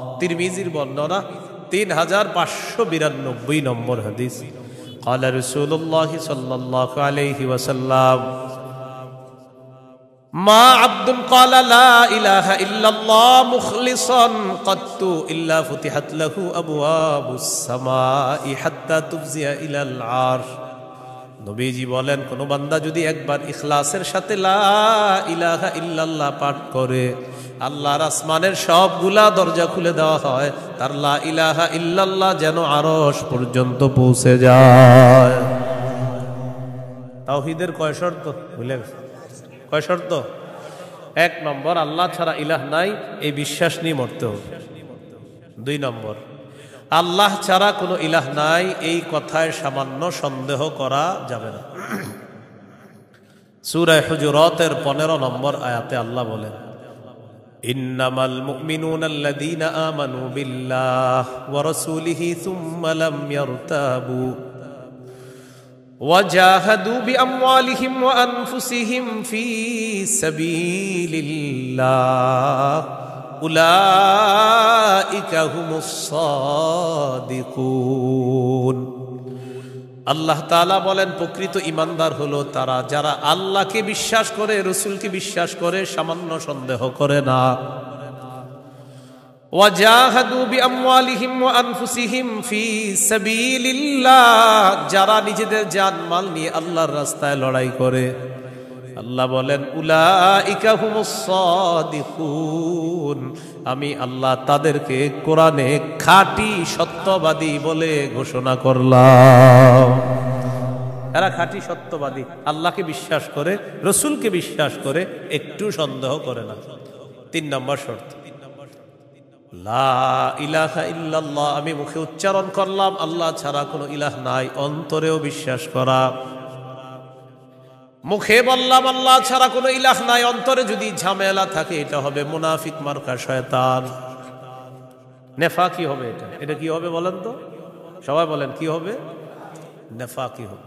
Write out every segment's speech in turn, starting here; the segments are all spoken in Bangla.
তিরমিজির বর্ণনা 3592 নম্বর হাদিস। قال رسول الله صلى الله عليه وسلم ما عبد قال لا إله إلا الله مخلصا قط إلا فتحت له أبواب السماء حتى تفزع إلى العرش। নবীজি বলেন, কোন বান্দা যদি একবার ইখলাসের সাথে লা ইলাহা ইল্লাল্লাহ পাঠ করে, আল্লাহর আসমানের সবগুলা দরজা খুলে দেওয়া হয়, তার লা ইলাহা ইল্লাল্লাহ যেন আরশ পর্যন্ত পৌঁছে যায়। তাওহীদের কয় শর্ত বুঝলেন? কয় শর্ত? 1 নম্বর, আল্লাহ ছাড়া ইলাহ নাই, এই বিশ্বাস নিয়ে মরতে হবে। 2 নম্বর, আল্লাহ ছাড়া কোনো ইলাহ নাই, এই কথায় সামান্য সন্দেহ করা যাবে না। সূরা হুজুরাতের 15 নম্বর আয়াতে আল্লাহ বলেন, ইন্নামাল মুমিনুনা আল্লাযীনা আমানু বিল্লাহি ওয়া রাসূলিহি সুম্মা লাম ইয়ারতাবু ওয়া জাহাদু বিআমওয়ালিহিম ওয়া আনফুসিহিম ফী সাবিলিল্লাহ উলাইকা হুমুস সাদিকুন। আল্লাহ তাআলা বলেন, প্রকৃত ঈমানদার হলো তারা যারা আল্লাহকে বিশ্বাস করে, রাসূলকে বিশ্বাস করে, সামান্য সন্দেহ করে না। ওয়া জাহাদু বিআমওয়ালিহিম ওয়া আনফুসিহিম ফী সাবিলিল্লাহ, যারা নিজেদের জান মাল নিয়ে আল্লাহর রাস্তায় লড়াই করে। আল্লাহ বলেন, উলাইকা হুমুস সাদিকুন, আমি আল্লাহ তাদেরকে কোরআনে খাঁটি সত্যবাদী বলে ঘোষণা করলাম। এরা খাঁটি সত্যবাদী, আল্লাহকে বিশ্বাস করে, রাসূলকে বিশ্বাস করে, একটু সন্দেহ করে না। 3 নম্বর শর্ত, লা ইলাহা ইল্লাল্লাহ, আমি মুখে উচ্চারণ করলাম আল্লাহ ছাড়া কোনো ইলাহ নাই, অন্তরেও বিশ্বাস করা। মুখে বললাম আল্লাহ ছাড়া কোনো ইলাহ নাই, অন্তরে যদি ঝামেলা থাকে, এটা হবে মুনাফিক মার্কা শয়তান, নেফাকি হবে। এটা কি হবে বলেন তো? সবাই বলেন কি হবে? নেফাকি হবে।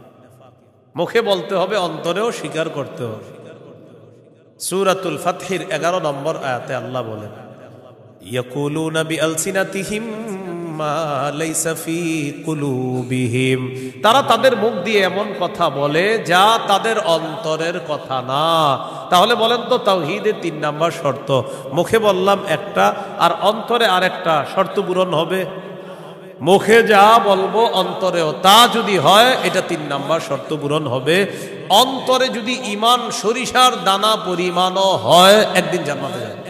মুখে বলতে হবে, অন্তরেও স্বীকার করতে হবে। সূরাতুল ফাতহির 11 নম্বর আয়াতে আল্লাহ বলেন, ইয়াকুলুনা বিআলসিনাতিহিম মা লাইসা ফি কুলুবিহিম, তারা তাদের মুখ দিয়ে এমন কথা বলে যা তাদের অন্তরের কথা না। তাহলে বলেন তো, তাওহীদের 3 নম্বর শর্ত, মুখে বললাম একটা আর অন্তরে আরেকটা, শর্ত পূরণ হবে? মুখে যা বলবো অন্তরেও তা যদি হয়, এটা 3 নম্বর শর্ত পূরণ হবে। অন্তরে যদি ঈমান সরিষার দানা পরিমাণও হয়, একদিন জান্নাতে যাবে।